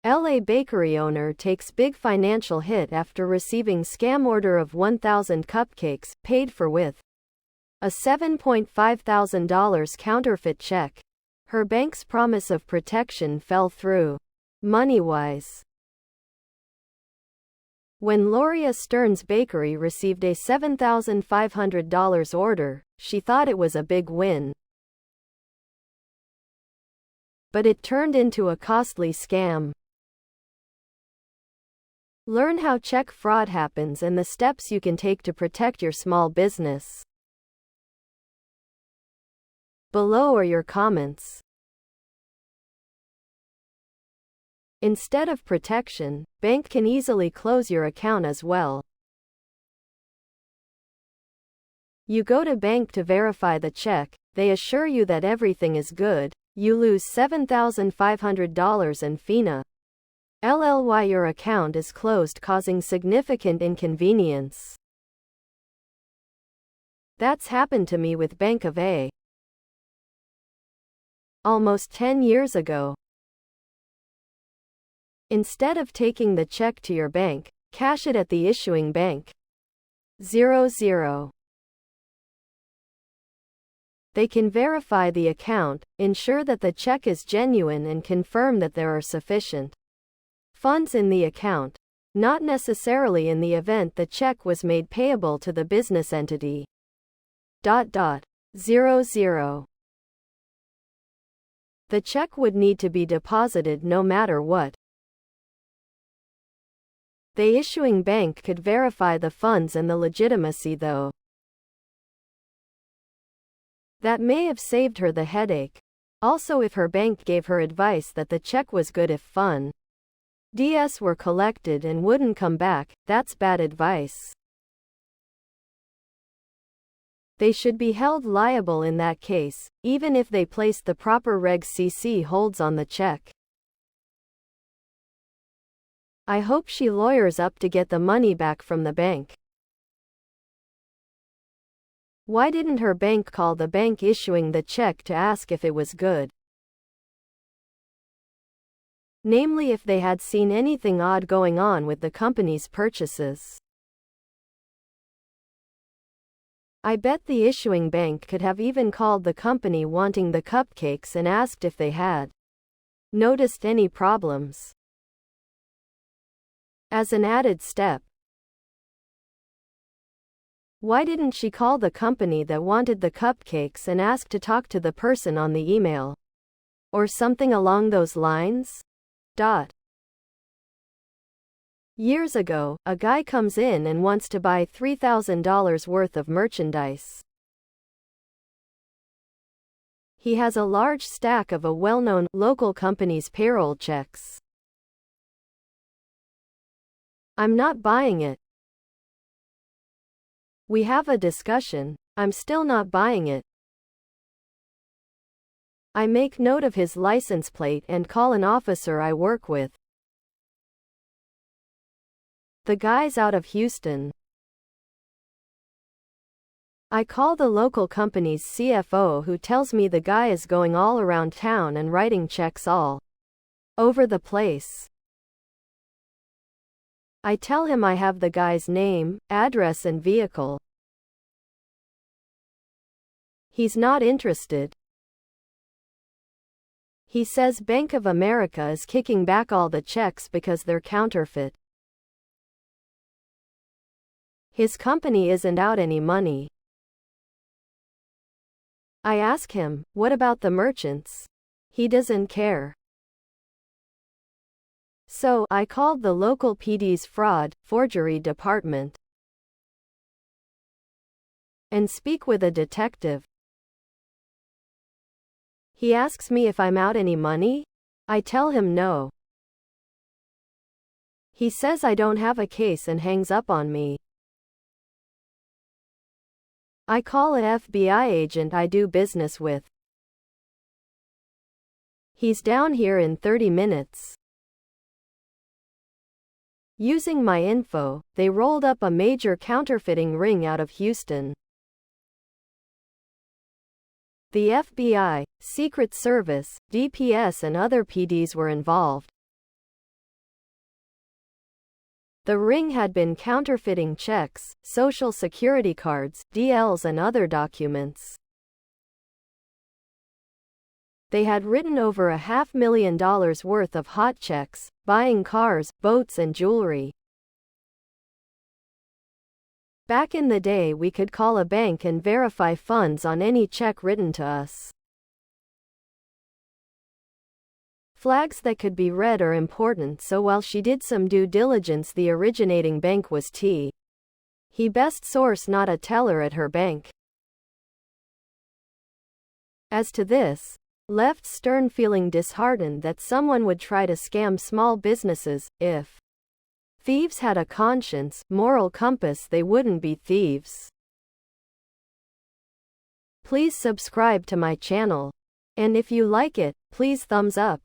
LA bakery owner takes big financial hit after receiving scam order of 1,000 cupcakes, paid for with a $7,500 counterfeit check. Her bank's promise of protection fell through. Money-wise. When Gloria Stern's bakery received a $7,500 order, she thought it was a big win. But it turned into a costly scam. Learn how check fraud happens and the steps you can take to protect your small business. Below are your comments. Instead of protection, bank can easily close your account as well. You go to bank to verify the check, they assure you that everything is good, you lose $7,500 in FINA. LLY your account is closed, causing significant inconvenience. That's happened to me with Bank of A. Almost 10 years ago. Instead of taking the check to your bank, cash it at the issuing bank. 00. They can verify the account, ensure that the check is genuine and confirm that there are sufficient funds in the account, not necessarily in the event the check was made payable to the business entity. 00. The check would need to be deposited no matter what. The issuing bank could verify the funds and the legitimacy though. That may have saved her the headache. Also, if her bank gave her advice that the check was good if funds were collected and wouldn't come back, that's bad advice. They should be held liable in that case, even if they placed the proper Reg CC holds on the check. I hope she lawyers up to get the money back from the bank. Why didn't her bank call the bank issuing the check to ask if it was good? Namely, if they had seen anything odd going on with the company's purchases. I bet the issuing bank could have even called the company wanting the cupcakes and asked if they had noticed any problems. As an added step, why didn't she call the company that wanted the cupcakes and ask to talk to the person on the email? Or something along those lines? Years ago, a guy comes in and wants to buy $3,000 worth of merchandise. He has a large stack of a well-known, local company's payroll checks. I'm not buying it. We have a discussion. I'm still not buying it. I make note of his license plate and call an officer I work with. The guy's out of Houston. I call the local company's CFO, who tells me the guy is going all around town and writing checks all over the place. I tell him I have the guy's name, address and vehicle. He's not interested. He says Bank of America is kicking back all the checks because they're counterfeit. His company isn't out any money. I ask him, what about the merchants? He doesn't care. So, I called the local PD's forgery department and speak with a detective. He asks me if I'm out any money? I tell him no. He says I don't have a case and hangs up on me. I call an FBI agent I do business with. He's down here in 30 minutes. Using my info, they rolled up a major counterfeiting ring out of Houston. The FBI, Secret Service, DPS and other PDs were involved. The ring had been counterfeiting checks, social security cards, DLs and other documents. They had written over $500,000 worth of hot checks, buying cars, boats and jewelry. Back in the day we could call a bank and verify funds on any check written to us. Flags that could be read are important, so while she did some due diligence, the originating bank was T. He best source, not a teller at her bank. As to this, left Stern feeling disheartened that someone would try to scam small businesses. If thieves had a conscience, moral compass, they wouldn't be thieves. Please subscribe to my channel. And if you like it, please thumbs up.